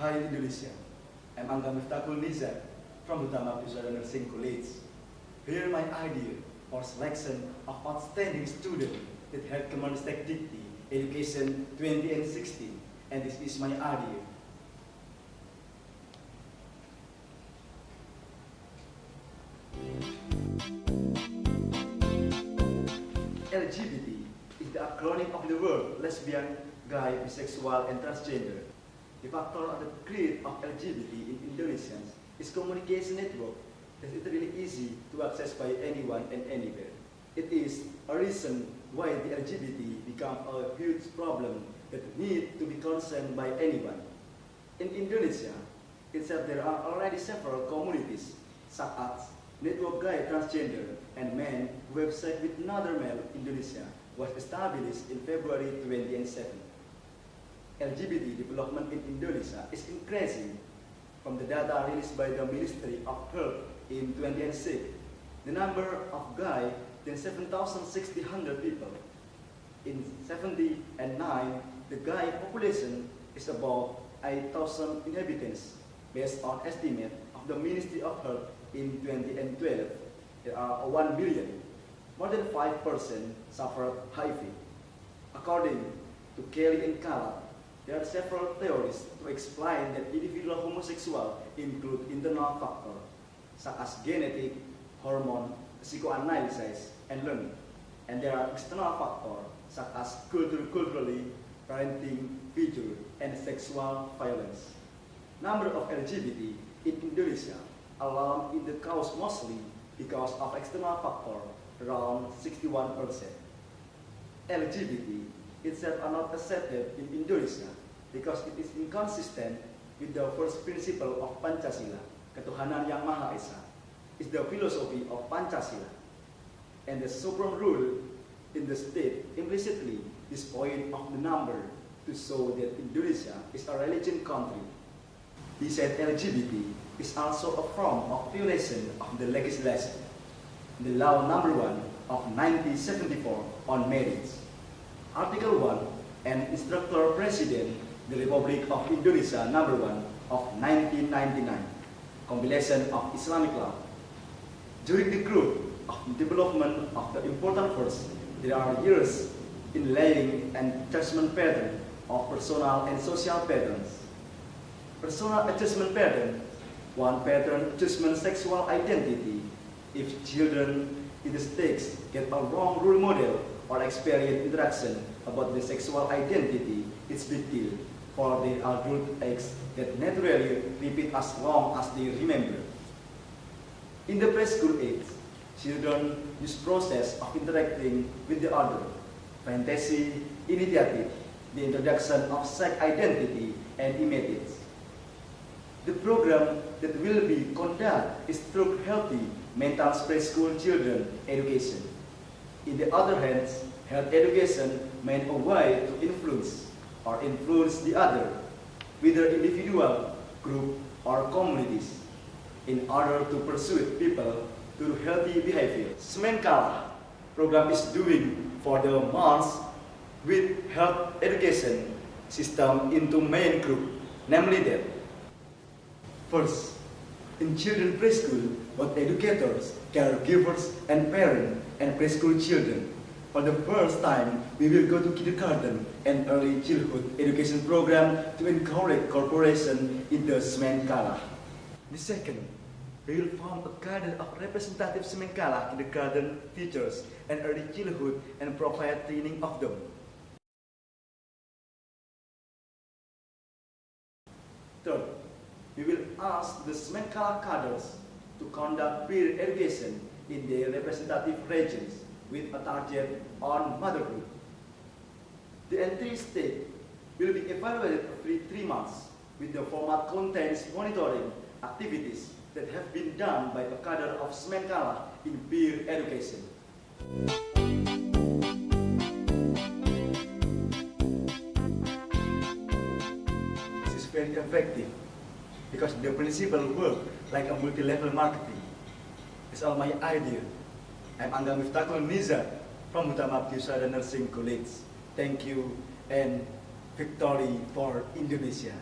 Hi Indonesia, I'm Angga Miftahul Nizar from Utama Abdusada Nursing College. Here my idea for selection of outstanding student that had Kemenristek Dikti Education 2016, and this is my idea. LGBT is the acronym of the word lesbian, gay, bisexual, and transgender. The factor of the creed of LGBT in Indonesia is communication network that is really easy to access by anyone and anywhere. It is a reason why the LGBT become a huge problem that need to be concerned by anyone. In Indonesia itself, there are already several communities such as Network Gay Transgender and Men who have sex with another male in Indonesia was established in February 2007. LGBT development in Indonesia is increasing. From the data released by the Ministry of Health in 2006, the number of gay than 7,600 people. In 1979, the gay population is about 8,000 inhabitants, based on estimate of the Ministry of Health in 2012. There are 1 million. More than 5% suffer HIV. According to Kelly and Kala, there are several theories to explain that individual homosexual include internal factors such as genetic, hormone, psychoanalysis, and learning. And there are external factors such as culturally, parenting, feature, and sexual violence. Number of LGBT in Indonesia alone in the cause mostly because of external factor, around 61%. LGBT itself are not accepted in Indonesia because it is inconsistent with the first principle of Pancasila, Ketuhanan Yang Maha Esa, is the philosophy of Pancasila. And the supreme rule in the state implicitly is point of the number to show that Indonesia is a religion country. He said LGBT is also a form of violation of the legislation, the law number 1 of 1974 on marriage. Article 1 and Instructor President the Republic of Indonesia number 1 of 1999, compilation of Islamic law. During the growth of development of the important verse, there are years in laying and judgment pattern of personal and social patterns. Personal adjustment pattern, one pattern adjustment sexual identity. If children in the stakes get a wrong role model or experience interaction about the sexual identity, it's big deal for the adult age that naturally repeat as long as they remember. In the preschool age, children use process of interacting with the other, fantasy, initiative, the introduction of sex identity and images. The program that will be conducted is through healthy mental preschool children education. In the other hand, health education meant a way to influence the other, whether individual, group, or communities, in order to persuade people to healthy behavior. Semenkala program is doing for the months with health education system into main group, namely that first, in children preschool, both educators, caregivers, and parents and preschool children. For the first time, we will go to kindergarten and early childhood education program to encourage cooperation in the Semenkala. The second, we will form a cadre of representative Semenkala kindergarten teachers and early childhood and provide training of them. Third, we will ask the Semenkala cadres to conduct peer education in their representative regions with a target on motherhood. The entire state will be evaluated every 3 months with the format contains monitoring activities that have been done by a cadre of Semenkala in peer education. This is very effective because the principle work like a multi-level marketing. It's all my idea. I'm Angga Miftahul Nizar from Utama Abdusada Nursing College. Thank you and victory for Indonesia.